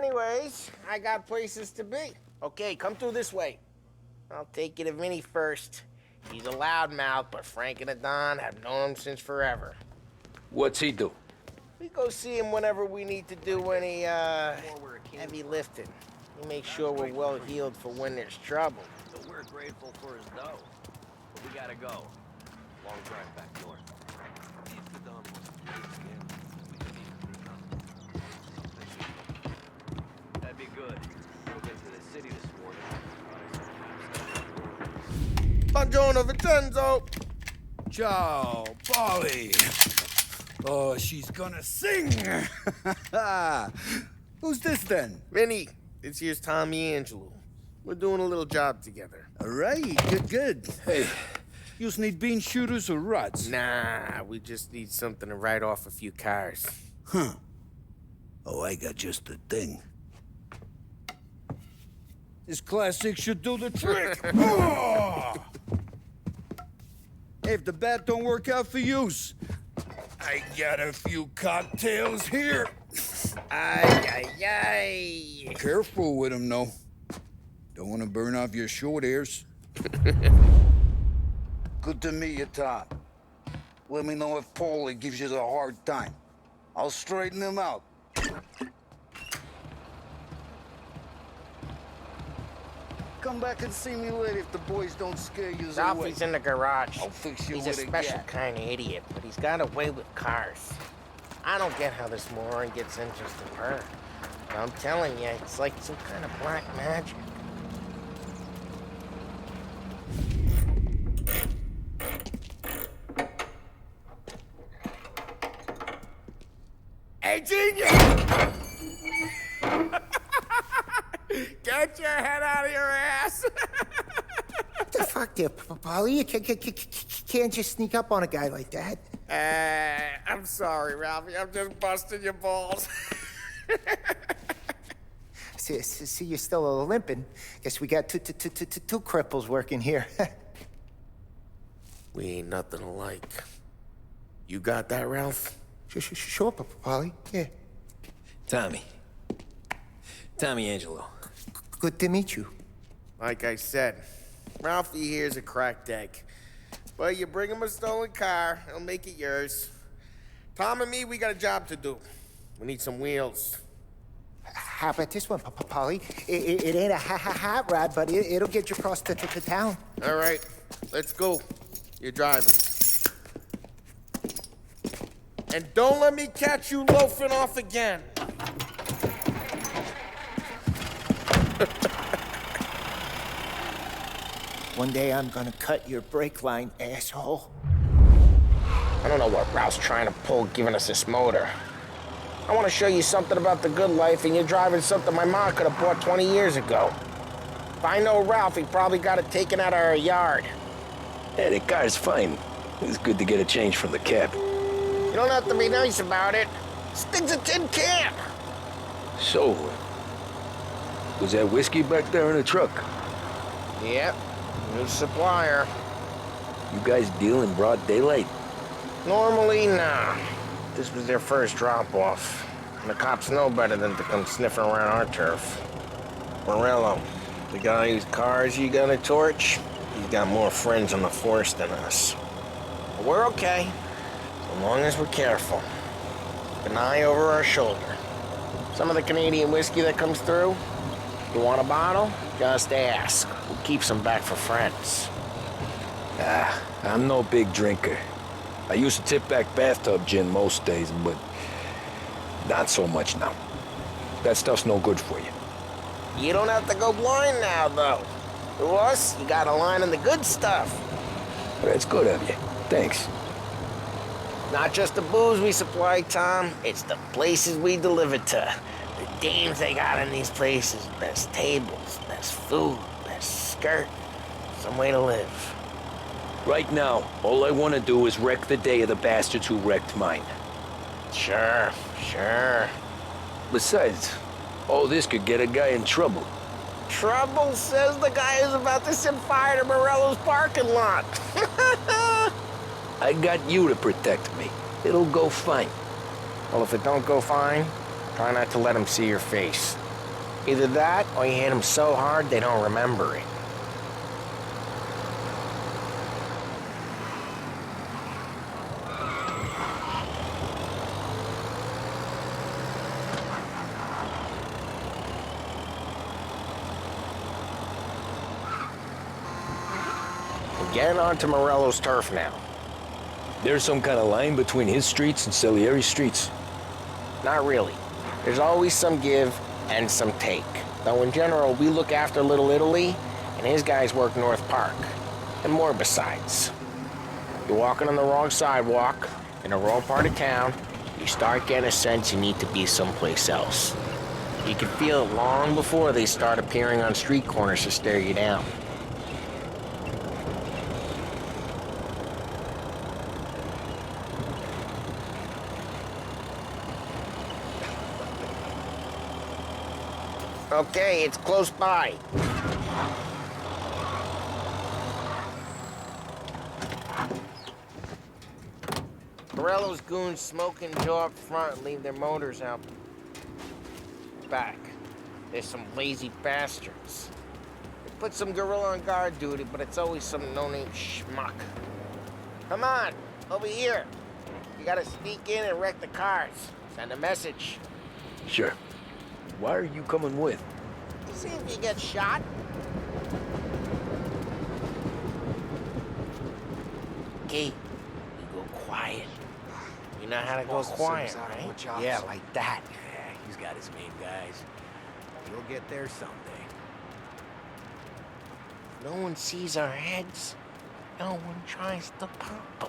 Anyways, I got places to be. Okay, come through this way. I'll take you to Vinny first. He's a loudmouth, but Frank and the Don have known him since forever. What's he do? We go see him whenever we need to do any, heavy lifting. He makes sure we're well heeled for when there's trouble. So we're grateful for his dough. But we gotta go. Long drive back north. If the Don wants to play this game, we can even That'd be good. We'll get to the city this morning. Buongiorno, Vincenzo! Ciao, Polly. Oh, she's gonna sing. Who's this then? Vinny, this here's Tommy Angelo. We're doing a little job together. All right, good. Hey, you need bean shooters or rods? Nah, we just need something to write off a few cars. Huh. Oh, I got just the thing. This classic should do the trick. Oh! Hey, if the bat don't work out for use, I got a few cocktails here. Ay. Careful with them, though. Don't want to burn off your short hairs. Good to meet you, Tom. Let me know if Paulie gives you the hard time. I'll straighten him out. Come back and see me later if the boys don't scare you away. Ralphie's in the garage. I'll fix you He's with a a special gat. kind of idiot, but he's got a way with cars. I don't get how this moron gets interest in her. But I'm telling you, it's like some kind of black magic. Hey, genius! Get your head out of your ass! What the fuck there, Polly? You can't just sneak up on a guy like that. I'm sorry, Ralphie. I'm just busting your balls. See, you're still limping. Guess we got two cripples working here. We ain't nothing alike. You got that, Ralph? Sure, Polly. Yeah. Tommy Angelo. Good to meet you. Like I said, Ralphie here's a cracked egg. But you bring him a stolen car, he'll make it yours. Tom and me, we got a job to do. We need some wheels. How about this one, Polly? It ain't a hot rod, but it'll get you across to town. All right, let's go. You're driving. And don't let me catch you loafing off again. One day I'm gonna cut your brake line, asshole. I don't know what Ralph's trying to pull giving us this motor. I want to show you something about the good life, and you're driving something my mom could have bought 20 years ago. If I know Ralph, he probably got it taken out of our yard. Yeah, the car's fine. It's good to get a change from the cab. You don't have to be nice about it. This thing's a tin can. So, was that whiskey back there in the truck? Yep, new supplier. You guys deal in broad daylight? Normally, nah. This was their first drop-off. And the cops know better than to come sniffing around our turf. Morello, the guy whose cars you gonna torch, he's got more friends on the force than us. But we're okay, so long as we're careful. Keep an eye over our shoulder. Some of the Canadian whiskey that comes through, you want a bottle? Just ask. We'll keep some back for friends. I'm no big drinker. I used to tip back bathtub gin most days, but not so much now. That stuff's no good for you. You don't have to go blind now, though. To us, you got a line on the good stuff. That's good of you. Thanks. Not just the booze we supply, Tom. It's the places we deliver to. The dames they got in these places. Best tables, best food, best skirt. Some way to live. Right now, all I want to do is wreck the day of the bastards who wrecked mine. Sure. Besides, all this could get a guy in trouble. Trouble, says the guy who's about to set fire to Morello's parking lot. I got you to protect me. It'll go fine. Well, if it don't go fine, try not to let him see your face. Either that, or you hit them so hard they don't remember it. We're getting onto Morello's turf now. There's some kind of line between his streets and Salieri's streets. Not really. There's always some give and some take. Though in general, we look after Little Italy, and his guys work North Park. And more besides. You're walking on the wrong sidewalk, in the wrong part of town, you start getting a sense you need to be someplace else. You can feel it long before they start appearing on street corners to stare you down. Okay, it's close by. Morello's goons smoke and Joe up front and leave their motors out back. There's some lazy bastards. They put some gorilla on guard duty, but it's always some no-name schmuck. Come on, over here. You gotta sneak in and wreck the cars. Send a message. Sure. Why are you coming with? See if you get shot. Okay, you go quiet. You know how to go quiet, right? Yeah, like that. Yeah, he's got his main guys. You'll get there someday. No one sees our heads. No one tries to pop them.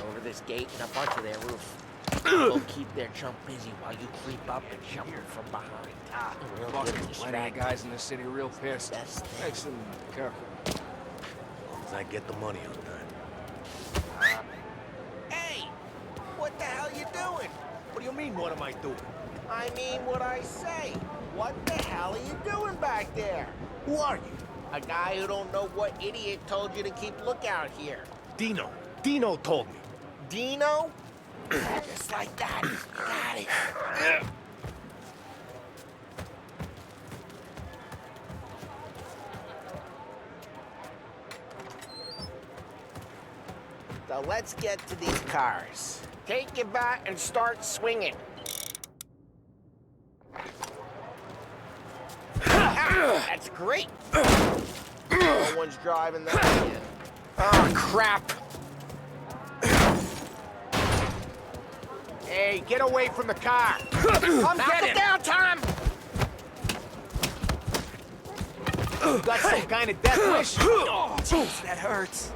Over this gate and a bunch of their roof. We'll keep their chump busy while you creep up and jump them from behind. And we'll get Plenty of distracted. guys in the city real pissed. Best thing. Excellent. Careful. As long as I get the money on time. Hey! What the hell you doing? What do you mean, what am I doing? I mean what I say. What the hell are you doing back there? Who are you? A guy who don't know what idiot told you to keep lookout here. Dino. Dino told me. Dino? Just like that. Got it. So let's get to these cars. Take your bat and start swinging. That's great. No one's driving that again. Oh, crap. Hey, get away from the car. Come Knock get it him. down, Tom. You got some kind of death wish? Oh, jeez, that hurts.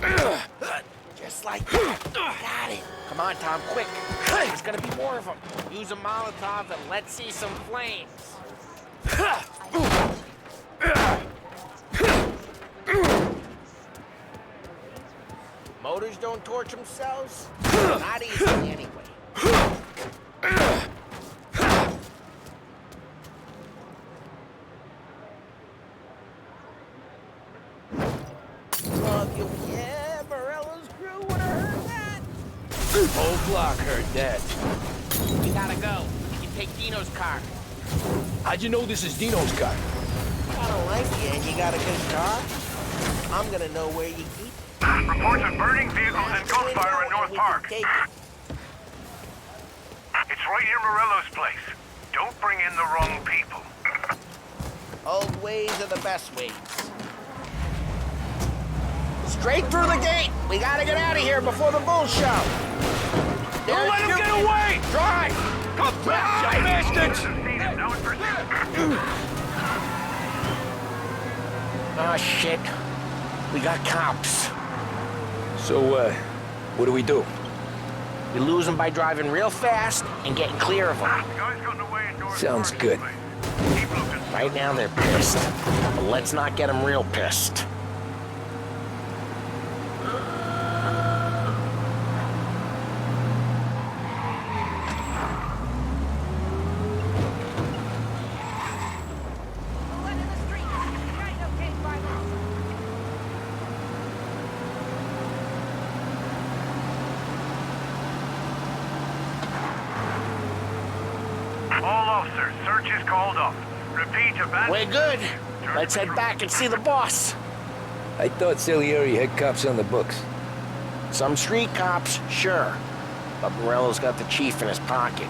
Just like that. Got it. Come on, Tom, quick. There's gonna be more of them. Use a Molotov and let's see some flames. Motors don't torch themselves? Not easily, anyway. Yeah, Morello's crew would have heard that. Whole block heard that. We gotta go. You take Dino's car. How'd you know this is Dino's car? I don't like you and you got a good car. I'm gonna know where you keep it. Reports of burning vehicles and gunfire in North Park. Take it. It's right near Morello's place. Don't bring in the wrong people. Old ways are the best ways. Straight through the gate. We gotta get out of here before the bull show. Don't let him get away! Drive! Come back, you bastards! Seen him, now in pursuit. Oh, shit. We got cops. So, what do we do? We lose them by driving real fast and getting clear of them. Guys got away in North Sounds Park good. anyway. Keep looking. Right now, they're pissed. But let's not get them real pissed. All officers, search is called off. Repeat, abandoned... We're good. Let's head back and see the boss. I thought Salieri had cops on the books. Some street cops, sure. But Morello's got the chief in his pocket.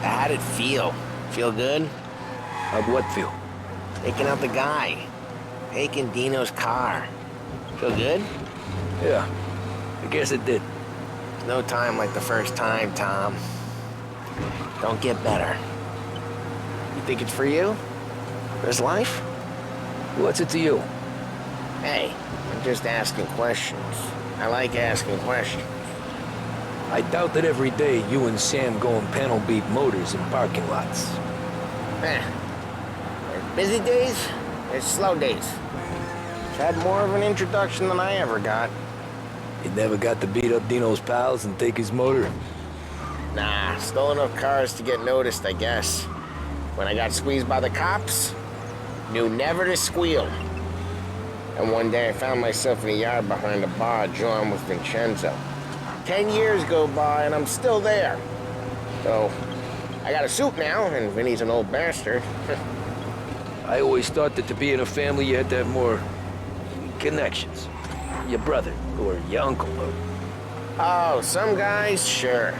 How'd it feel? Feel good? How'd what feel? Taking out the guy. Taking Dino's car. Feel good? Yeah, I guess it did. There's no time like the first time, Tom. Don't get better. You think it's for you? This life? What's it to you? Hey, I'm just asking questions. I like asking questions. I doubt that every day you and Sam go and panel beat motors in parking lots. There's busy days, there's slow days. Had more of an introduction than I ever got. You never got to beat up Dino's pals and take his motor? Nah, stole enough cars to get noticed, I guess. When I got squeezed by the cops, knew never to squeal. And one day I found myself in a yard behind a bar drawn with Vincenzo. 10 years go by and I'm still there. So, I got a suit now, and Vinny's an old bastard. I always thought that to be in a family you had to have more connections. Your brother, or your uncle, or... Oh, some guys, sure.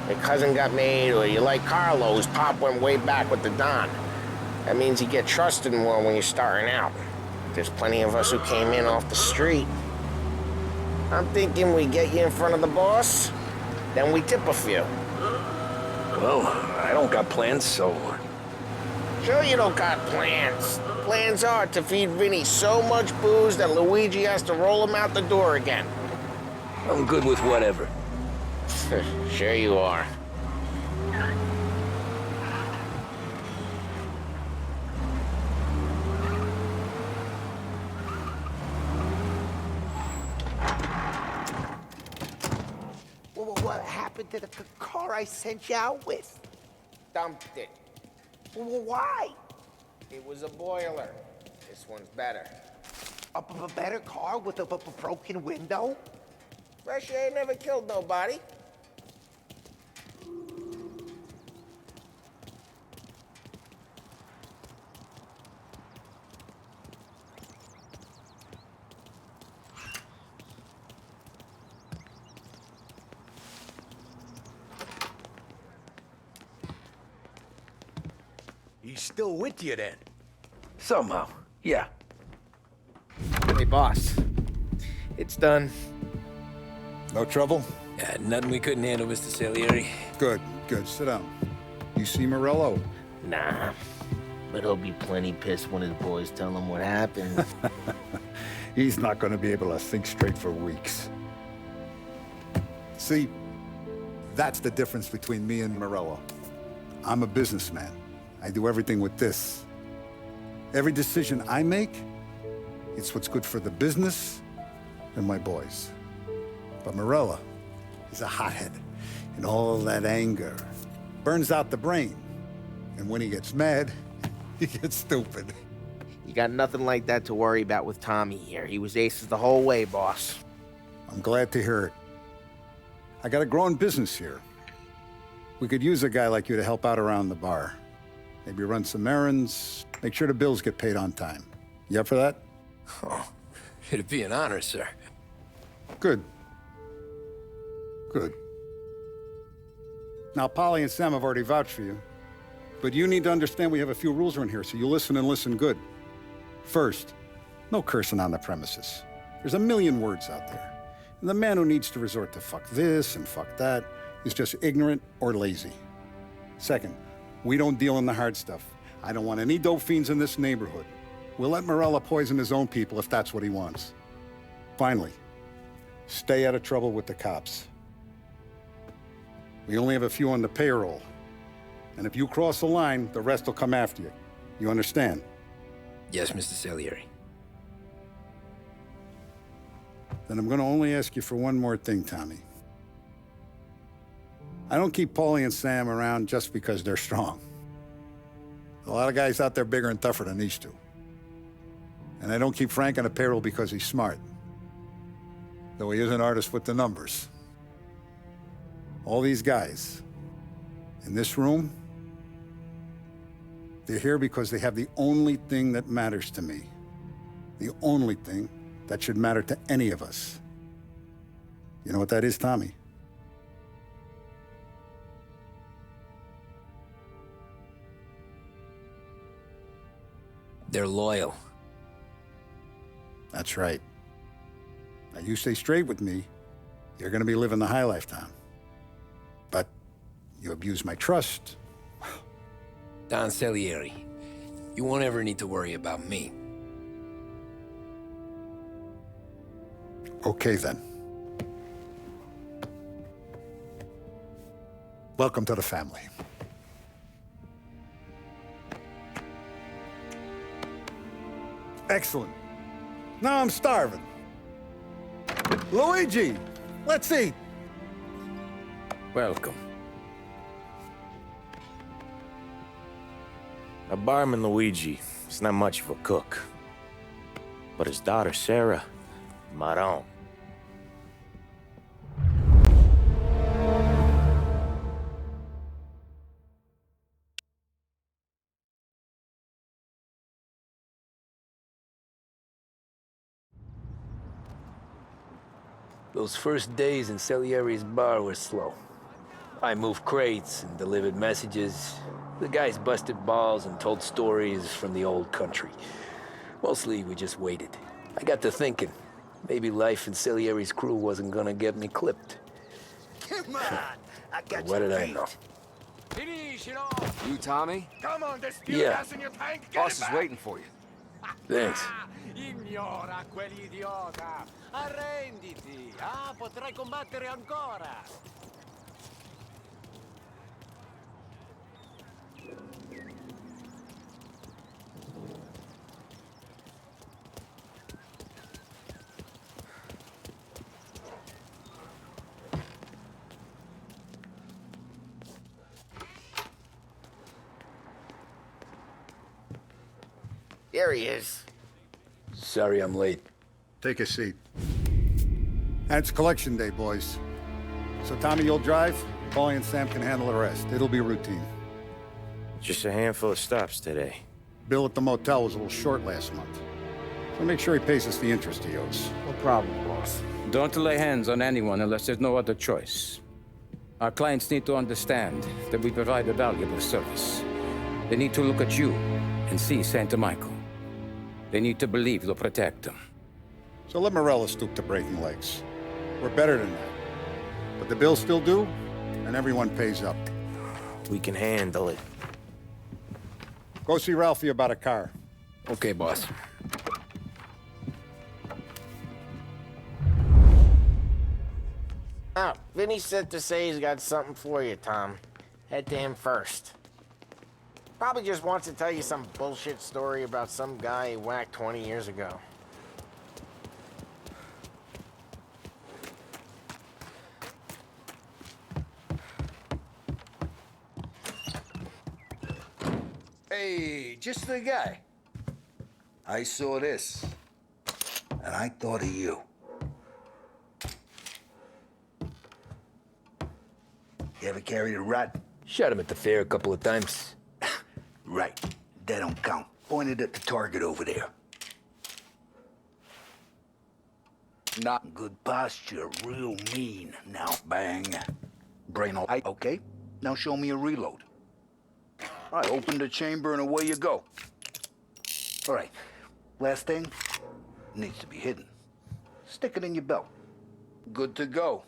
Your cousin got made, or you like Carlo's pop went way back with the Don. That means you get trusted more when you're starting out. There's plenty of us who came in off the street. I'm thinking we get you in front of the boss, then we tip a few. Well, I don't got plans, so... Sure you don't got plans. Plans are to feed Vinny so much booze that Luigi has to roll him out the door again. I'm good with whatever. Sure you are. What happened to the car I sent you out with? Dumped it. Why? It was a boiler. This one's better. A better car with a broken window? Fresh air never killed nobody. He's still with you then? Somehow, yeah. Hey, boss. It's done. No trouble? Nothing we couldn't handle, Mr. Salieri. Good, good. Sit down. You see Morello? Nah. But he'll be plenty pissed when his boys tell him what happened. He's not going to be able to think straight for weeks. See, that's the difference between me and Morello. I'm a businessman. I do everything with this. Every decision I make, it's what's good for the business and my boys. But Morello is a hothead, and all that anger burns out the brain. And when he gets mad, he gets stupid. You got nothing like that to worry about with Tommy here. He was aces the whole way, boss. I'm glad to hear it. I got a growing business here. We could use a guy like you to help out around the bar. Maybe run some errands, make sure the bills get paid on time. You up for that? Oh, it'd be an honor, sir. Good. Good. Now, Polly and Sam have already vouched for you. But you need to understand we have a few rules around here, so you listen and listen good. First, no cursing on the premises. There's a million words out there. And the man who needs to resort to fuck this and fuck that is just ignorant or lazy. Second, we don't deal in the hard stuff. I don't want any dope fiends in this neighborhood. We'll let Morello poison his own people if that's what he wants. Finally, stay out of trouble with the cops. We only have a few on the payroll. And if you cross the line, the rest will come after you. You understand? Yes, Mr. Salieri. Then I'm going to only ask you for one more thing, Tommy. I don't keep Paulie and Sam around just because they're strong. A lot of guys out there bigger and tougher than these two. And I don't keep Frank on the payroll because he's smart. Though he is an artist with the numbers. All these guys in this room, they're here because they have the only thing that matters to me. The only thing that should matter to any of us. You know what that is, Tommy? They're loyal. That's right. Now, you stay straight with me, you're gonna be living the high life, Tom. But you abuse my trust. Don Salieri, you won't ever need to worry about me. Okay, then. Welcome to the family. Excellent. Now I'm starving. Luigi, let's eat. Welcome. A barman Luigi is not much of a cook. But his daughter Sarah, Maron. Those first days in Salieri's bar were slow. I moved crates and delivered messages. The guys busted balls and told stories from the old country. Mostly, we just waited. I got to thinking, maybe life in Salieri's crew wasn't gonna get me clipped. Come on, I got What you did I beat. know? Finish it off! You, Tommy? Come on, there's still Yeah. gas in your tank! Get Boss it is back. waiting for you. Thanks. Ignora quell'idiota! Arrenditi! Ah, potrai combattere ancora! There he is. Sorry I'm late. Take a seat. And it's collection day, boys. So Tommy, you'll drive. Paulie and Sam can handle the rest. It'll be routine. Just a handful of stops today. Bill at the motel was a little short last month. So make sure he pays us the interest he owes. No problem, boss. Don't lay hands on anyone unless there's no other choice. Our clients need to understand that we provide a valuable service. They need to look at you and see Santa Michael. They need to believe you'll protect them. So let Morella stoop to breaking legs. We're better than that. But the bills still due, and everyone pays up. We can handle it. Go see Ralphie about a car. Okay, boss. Oh, Vinny said to say he's got something for you, Tom. Head to him first. Probably just wants to tell you some bullshit story about some guy he whacked 20 years ago. Hey, just the guy. I saw this, and I thought of you. You ever carried a rat? Shot him at the fair a couple of times. Right. That don't count. Pointed at the target over there. Not in good posture, real mean. Now, bang. Brain all right, okay? Now show me a reload. All right, open the chamber and away you go. All right, last thing, needs to be hidden. Stick it in your belt. Good to go.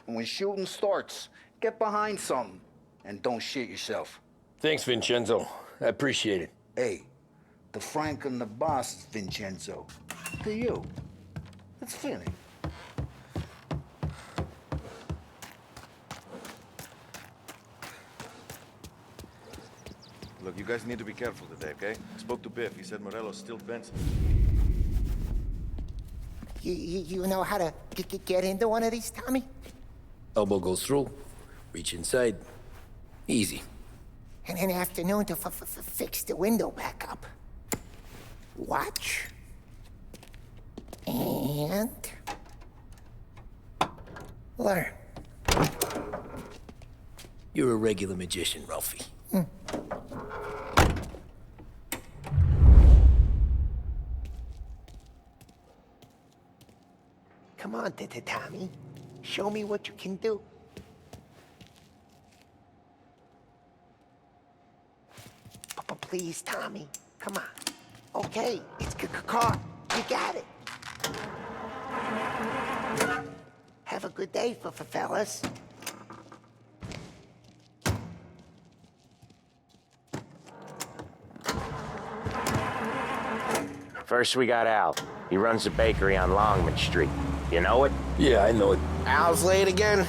And when shooting starts, get behind something and don't shit yourself. Thanks, Vincenzo. I appreciate it. Hey, the Frank and the boss is Vincenzo. To you, it's Finny. Look, you guys need to be careful today, okay? I spoke to Biff. He said Morello's still Benson. You know how to get into one of these, Tommy? Elbow goes through. Reach inside. Easy. And an afternoon to fix the window back up. Watch. And... learn. You're a regular magician, Ralphie. Come on, Tommy. Show me what you can do. Please, Tommy. Come on. Okay, it's car. You got it. Have a good day, fellas. First, we got Al. He runs a bakery on Longman Street. You know it? Yeah, I know it. Al's late again?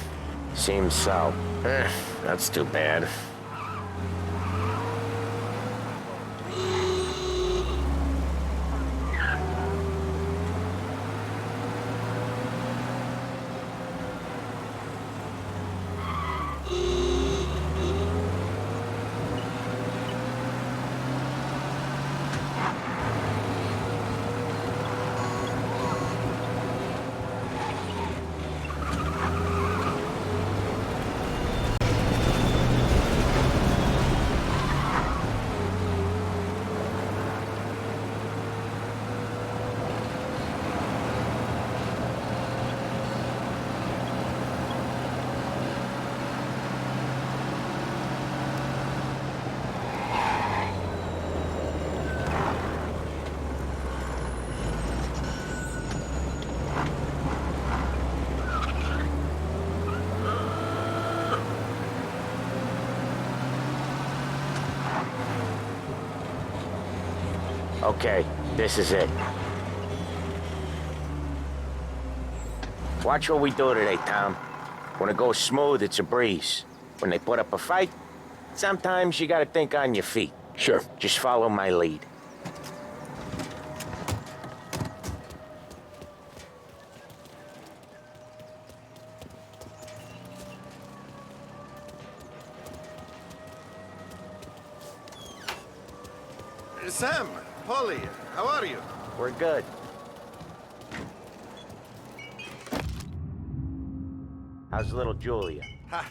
Seems so. That's too bad. Okay, this is it. Watch what we do today, Tom. When it goes smooth, it's a breeze. When they put up a fight, sometimes you gotta think on your feet. Sure. Just follow my lead. Sam, Polly, how are you? We're good. How's little Julia? Ha!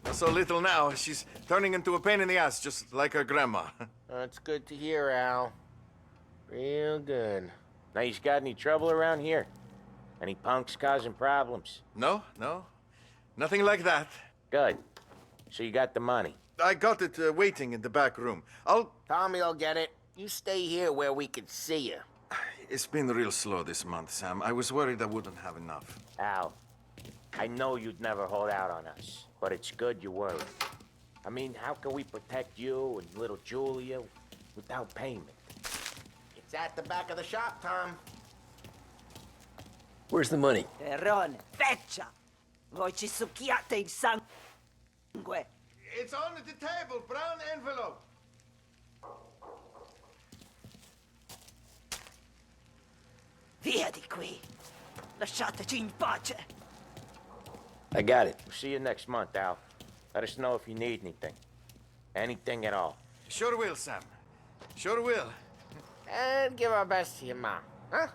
Not so little now. She's turning into a pain in the ass, just like her grandma. That's good to hear, Al. Real good. Now, you got any trouble around here? Any punks causing problems? No. Nothing like that. Good. So you got the money? I got it waiting in the back room. Tommy'll get it. You stay here where we can see you. It's been real slow this month, Sam. I was worried I wouldn't have enough. Al, I know you'd never hold out on us, but it's good you worried. I mean, how can we protect you and little Julia without payment? It's at the back of the shop, Tom. Where's the money? Perrone, feccia! Voi ci succhiate il sangue! It's on the table, brown envelope. Via di qui! Lasciateci in pace! I got it. We'll see you next month, Al. Let us know if you need anything. Anything at all. Sure will, Sam. Sure will. And give our best to your mom, huh?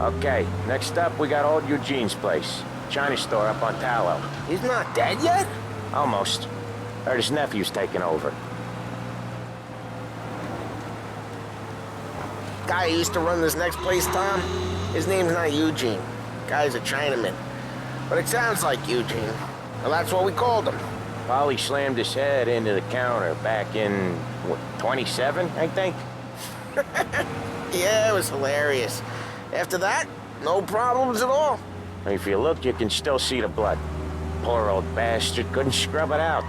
Okay, next up, we got old Eugene's place. China store up on Tallow. He's not dead yet? Almost. Heard his nephew's taking over. Guy who used to run this next place, Tom, his name's not Eugene. Guy's a Chinaman. But it sounds like Eugene. Well, that's what we called him. Polly slammed his head into the counter back in, what, 27, I think? Yeah, it was hilarious. After that, no problems at all. If you look, you can still see the blood. Poor old bastard couldn't scrub it out.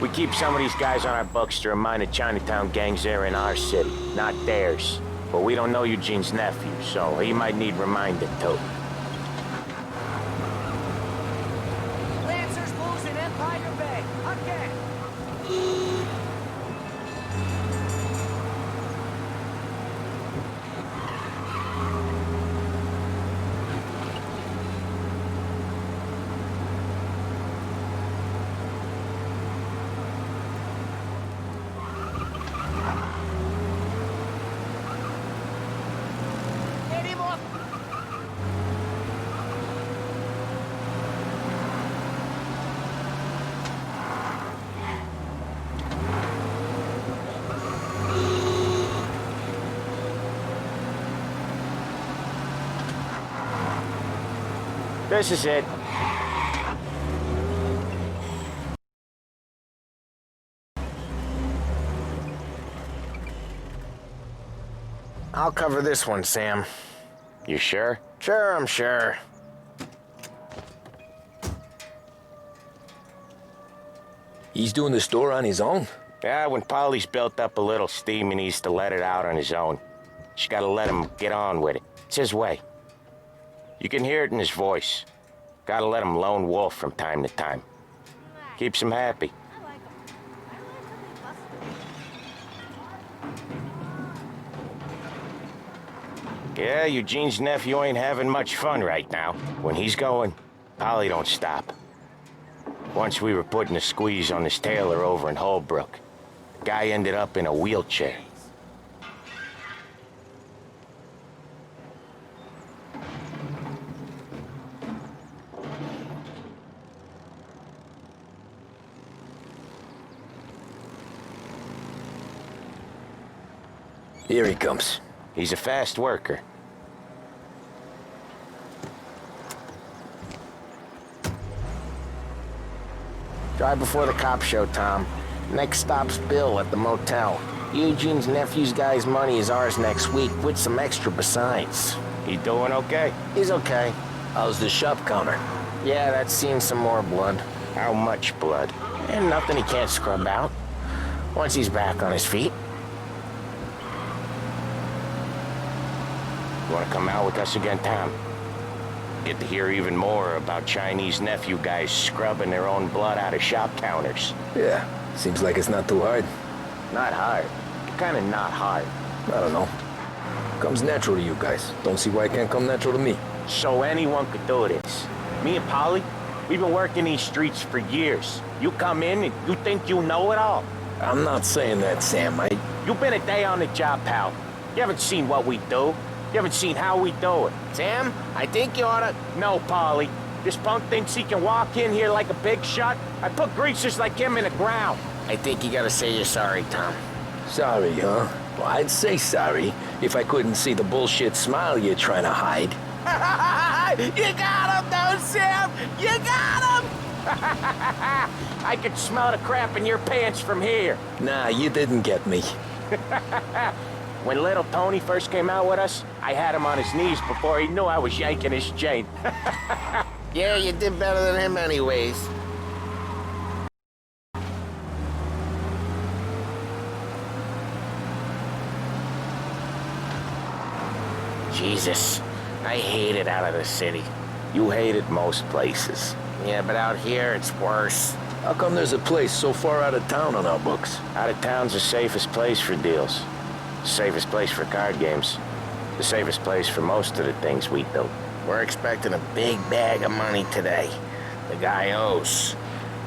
We keep some of these guys on our books to remind the Chinatown gangs they're in our city, not theirs. But we don't know Eugene's nephew, so he might need reminded too. Lancers losing Empire Bay! Again! This is it. I'll cover this one, Sam. You sure? Sure, I'm sure. He's doing the store on his own? Yeah, when Polly's built up a little steam, he needs to let it out on his own. Just gotta let him get on with it. It's his way. You can hear it in his voice. Gotta let him lone wolf from time to time. Keeps him happy. Yeah, Eugene's nephew ain't having much fun right now. When he's going, Polly don't stop. Once we were putting a squeeze on this tailor over in Holbrook. The guy ended up in a wheelchair. Here he comes. He's a fast worker. Drive before the cops show, Tom. Next stop's Bill at the motel. Eugene's nephew's guy's money is ours next week, with some extra besides. He doing okay? He's okay. How's the shop counter? Yeah, that's seen some more blood. How much blood? And nothing he can't scrub out. Once he's back on his feet. You wanna come out with us again, Tom? Get to hear even more about Chinese nephew guys scrubbing their own blood out of shop counters. Yeah, seems like it's not too hard. Not hard. Kinda not hard. I don't know. Comes natural to you guys. Don't see why it can't come natural to me. So anyone could do this. Me and Polly, we've been working these streets for years. You come in and you think you know it all. I'm not saying that, Sam. You've been a day on the job, pal. You haven't seen what we do. You haven't seen how we do it. Sam, I think you oughta... No, Polly. This punk thinks he can walk in here like a big shot. I put greasers like him in the ground. I think you gotta say you're sorry, Tom. Sorry, huh? Well, I'd say sorry if I couldn't see the bullshit smile you're trying to hide. You got him, though, Sam! You got him! I could smell the crap in your pants from here. Nah, you didn't get me. When little Tony first came out with us, I had him on his knees before he knew I was yanking his chain. Yeah, you did better than him anyways. Jesus, I hate it out of the city. You hate it most places. Yeah, but out here, it's worse. How come there's a place so far out of town on our books? Out of town's the safest place for deals. The safest place for card games. The safest place for most of the things we do. We're expecting a big bag of money today. The guy owes.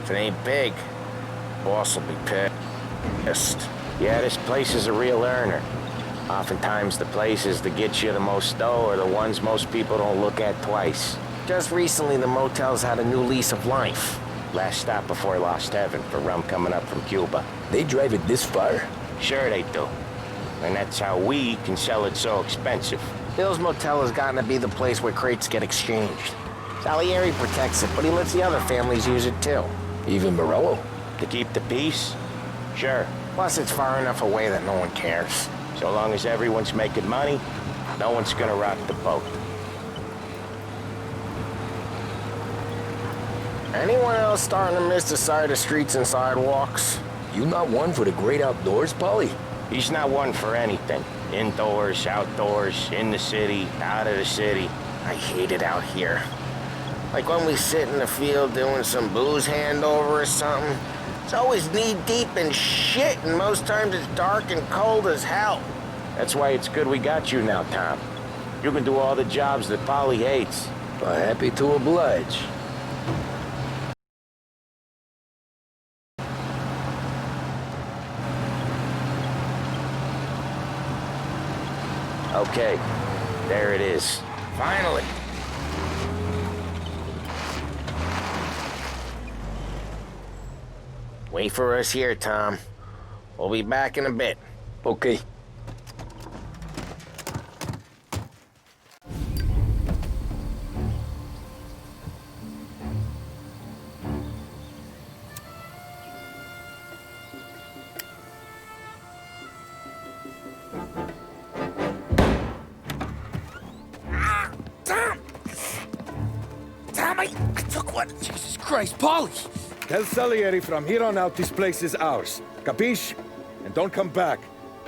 If it ain't big, boss will be pissed. Yeah, this place is a real earner. Oftentimes the places that get you the most dough are the ones most people don't look at twice. Just recently, the motel's had a new lease of life. Last stop before Lost Heaven for rum coming up from Cuba. They drive it this far? Sure they do. And that's how we can sell it so expensive. Bill's motel has gotten to be the place where crates get exchanged. Salieri protects it, but he lets the other families use it too. Even Morello? To keep the peace? Sure. Plus, it's far enough away that no one cares. So long as everyone's making money, no one's gonna rock the boat. Anyone else starting to miss the sight of streets and sidewalks? You not one for the great outdoors, Polly? He's not one for anything. Indoors, outdoors, in the city, out of the city. I hate it out here. Like when we sit in the field doing some booze handover or something. It's always knee-deep in shit, and most times it's dark and cold as hell. That's why it's good we got you now, Tom. You can do all the jobs that Polly hates. Well, happy to oblige. Okay, there it is. Finally. Wait for us here, Tom. We'll be back in a bit. Okay. Tom, I took one. Jesus Christ, Paulie! Tell Salieri from here on out this place is ours. Capiche? And don't come back,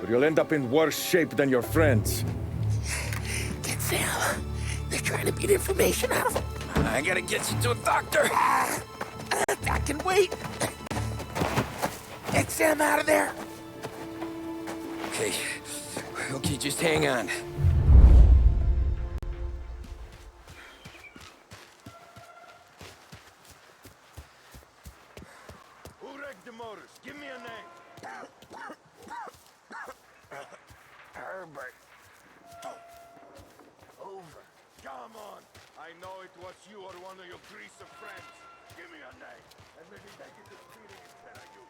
or you'll end up in worse shape than your friends. Get Sam. They're trying to beat information out of him. I gotta get you to a doctor. I can wait. Get Sam out of there. Okay, just hang on. Who wrecked the motors? Give me a name. Herbert. Over. Come on. I know it was you or one of your greaser friends. Give me a name, and maybe they get the speeding instead of you.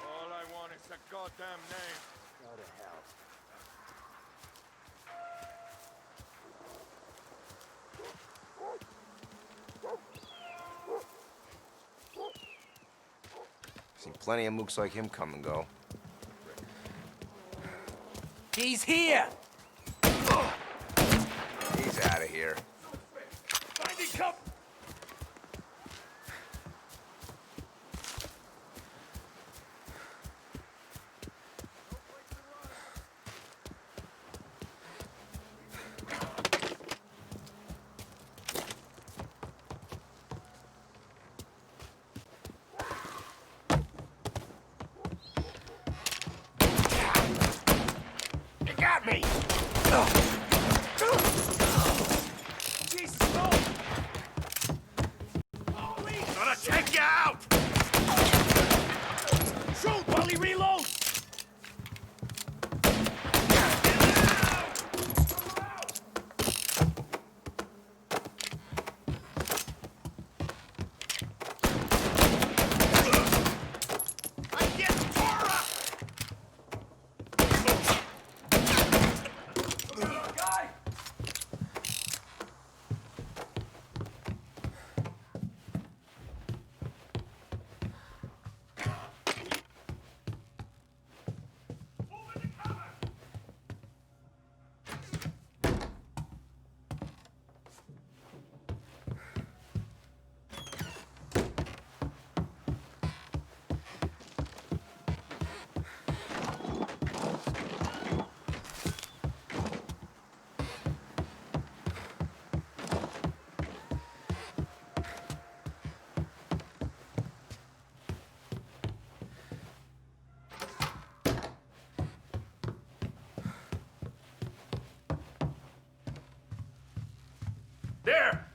All I want is a goddamn name. Go to hell. Seen plenty of mooks like him come and go. He's here! He's out of here. Finding cover! Me! Jesus, no! Gonna take you out! Shoot while he reloads! There!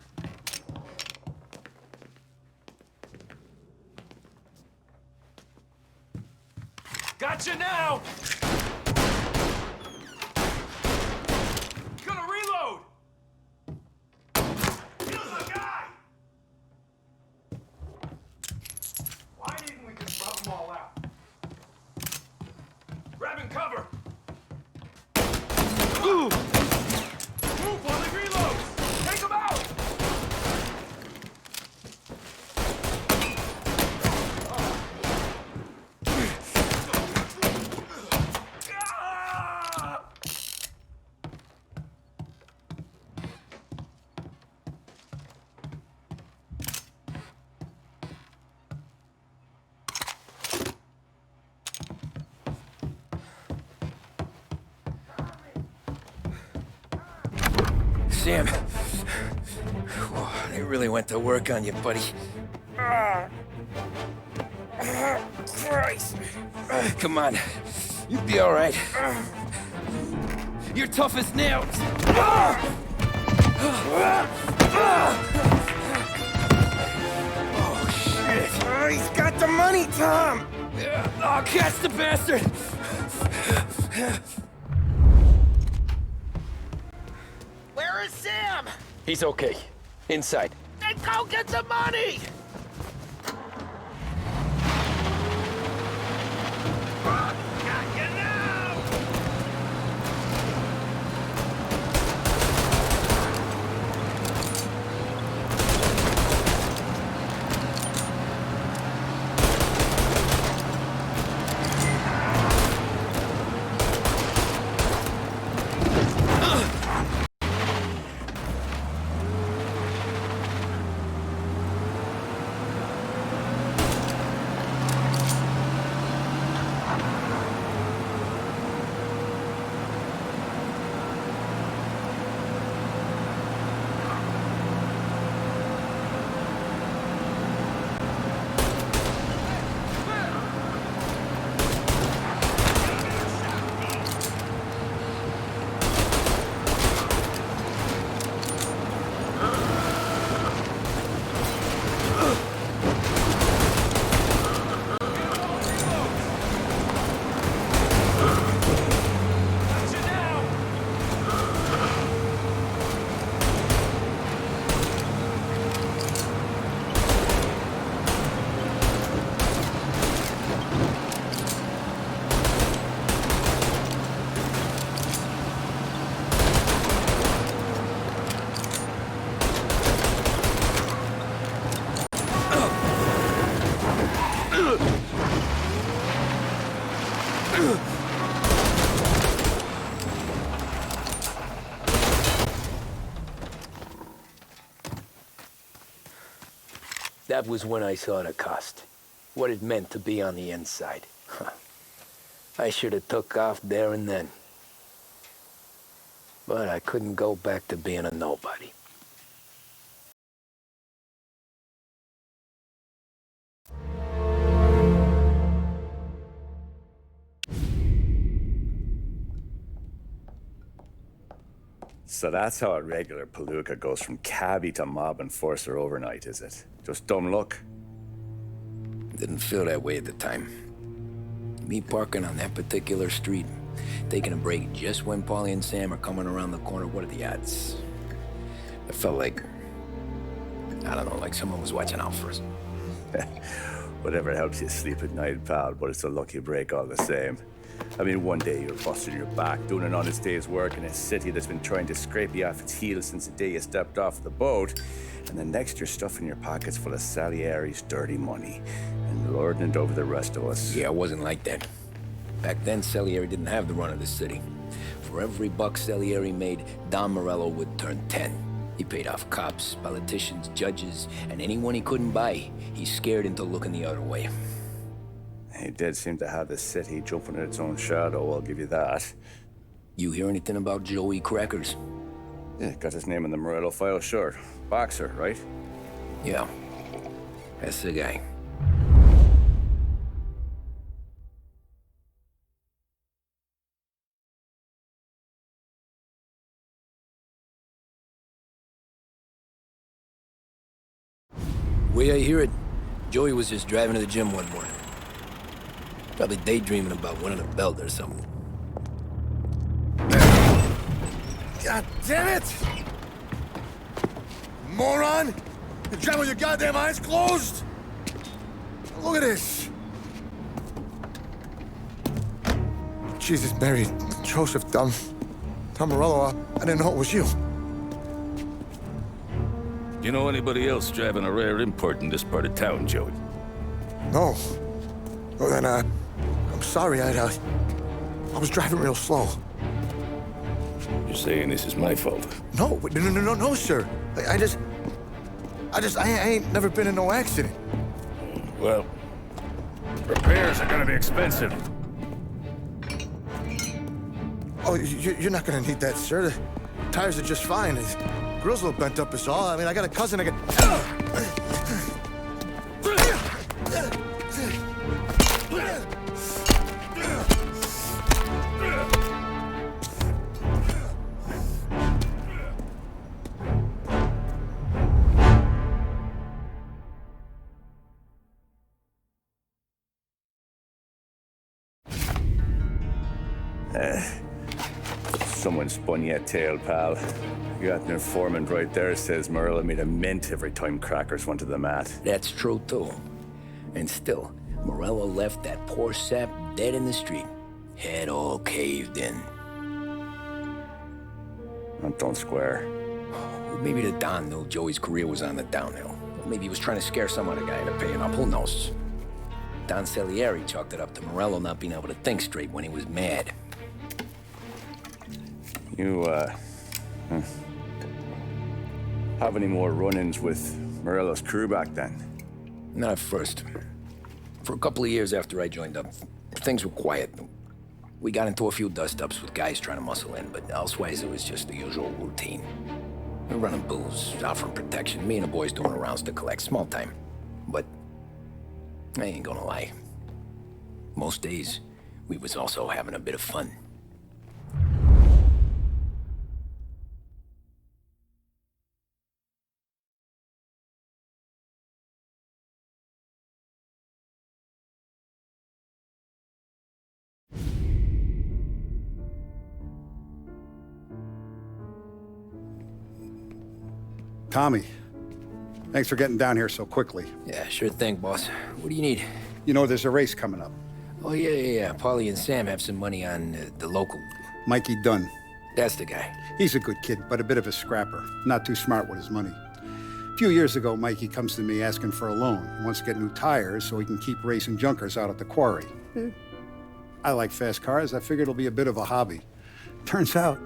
Gotcha now! Gonna reload! Kill the guy! Why didn't we just rub them all out? Grabbing cover! Ooh! Move while he reloads! Take him out! Sam. Whoa, they really went to work on you, buddy. Christ. Come on. You'll be all right. You're tough as nails. Oh, shit. Oh, he's got the money, Tom! Oh, catch the bastard! Where is Sam? He's okay. Inside. Then go get the money! Got you now! That was when I saw the cost. What it meant to be on the inside. I should have took off there and then. But I couldn't go back to being a nobody. So that's how a regular palooka goes from cabbie to mob enforcer overnight, is it? Just dumb luck? Didn't feel that way at the time. Me parking on that particular street, taking a break just when Paulie and Sam are coming around the corner, what are the odds? I felt like, I don't know, like someone was watching out for us. Whatever helps you sleep at night, pal, but it's a lucky break all the same. I mean, one day you're busting your back, doing an honest day's work in a city that's been trying to scrape you off its heels since the day you stepped off the boat, and the next you're stuffing your pockets full of Salieri's dirty money and lording it over the rest of us. Yeah, it wasn't like that. Back then, Salieri didn't have the run of the city. For every buck Salieri made, Don Morello would turn 10. He paid off cops, politicians, judges, and anyone he couldn't buy, he scared into looking the other way. He did seem to have the city jumping in its own shadow, I'll give you that. You hear anything about Joey Crackers? Yeah, got his name in the Morello file, sure. Boxer, right? Yeah, that's the guy. The way I hear it, Joey was just driving to the gym one morning. Probably daydreaming about winning a belt or something. God damn it! Moron! You're driving with your goddamn eyes closed? Look at this! Jesus, Mary, Joseph, Tom Morello, I didn't know it was you. You know anybody else driving a rare import in this part of town, Joey? No. Well, then, I'm sorry, I was driving real slow. You're saying this is my fault? No, no, sir. I ain't never been in no accident. Well, repairs are gonna be expensive. Oh, you're not gonna need that, sir. The tires are just fine. The grill's a little bent up is all. I mean, I got a cousin I can... Someone spun you a tail, pal. You got an informant right there says Morello made a mint every time Crackers went to the mat. That's true, too. And still, Morello left that poor sap dead in the street. Head all caved in. That don't square. Well, maybe the Don knew Joey's career was on the downhill. Or maybe he was trying to scare some other guy into paying up. Who knows? Don Salieri chalked it up to Morello not being able to think straight when he was mad. You, have any more run-ins with Morello's crew back then? Not at first. For a couple of years after I joined up, things were quiet. We got into a few dust-ups with guys trying to muscle in, but elsewise it was just the usual routine. We're running booze, offering protection, me and the boys doing rounds to collect, small time. But I ain't gonna lie. Most days, we was also having a bit of fun. Tommy, thanks for getting down here so quickly. Yeah, sure thing, boss. What do you need? You know, there's a race coming up. Oh, yeah. Paulie and Sam have some money on the local. Mikey Dunn. That's the guy. He's a good kid, but a bit of a scrapper. Not too smart with his money. A few years ago, Mikey comes to me asking for a loan. He wants to get new tires so he can keep racing junkers out at the quarry. I like fast cars. I figured it'll be a bit of a hobby. Turns out,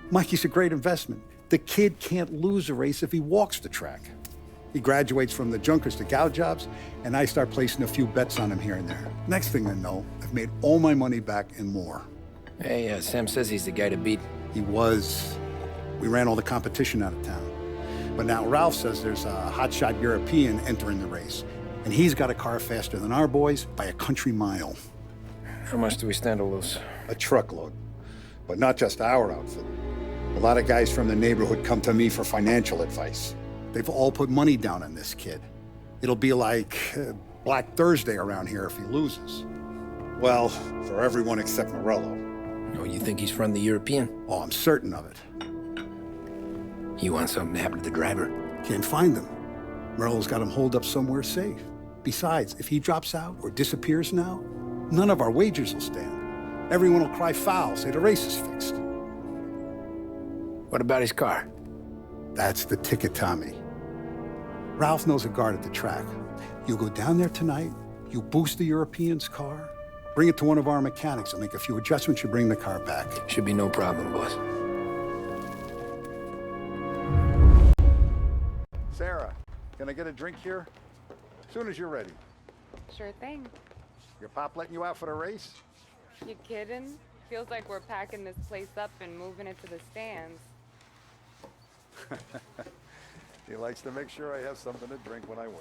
Mikey's a great investment. The kid can't lose a race if he walks the track. He graduates from the junkers to gal jobs, and I start placing a few bets on him here and there. Next thing I know, I've made all my money back and more. Hey, Sam says he's the guy to beat. He was. We ran all the competition out of town. But now Ralph says there's a hotshot European entering the race, and he's got a car faster than our boys by a country mile. How much do we stand to lose? A truckload. But not just our outfit. A lot of guys from the neighborhood come to me for financial advice. They've all put money down on this kid. It'll be like Black Thursday around here if he loses. Well, for everyone except Morello. Oh, you think he's from the European? Oh, I'm certain of it. You want something to happen to the driver? Can't find him. Morello's got him holed up somewhere safe. Besides, if he drops out or disappears now, none of our wagers will stand. Everyone will cry foul, say the race is fixed. What about his car? That's the ticket, Tommy. Ralph knows a guard at the track. You go down there tonight, you boost the European's car, bring it to one of our mechanics, and make a few adjustments, you bring the car back. Should be no problem, boss. Sarah, can I get a drink here? As soon as you're ready. Sure thing. Your pop letting you out for the race? You kidding? Feels like we're packing this place up and moving it to the stands. He likes to make sure I have something to drink when I win.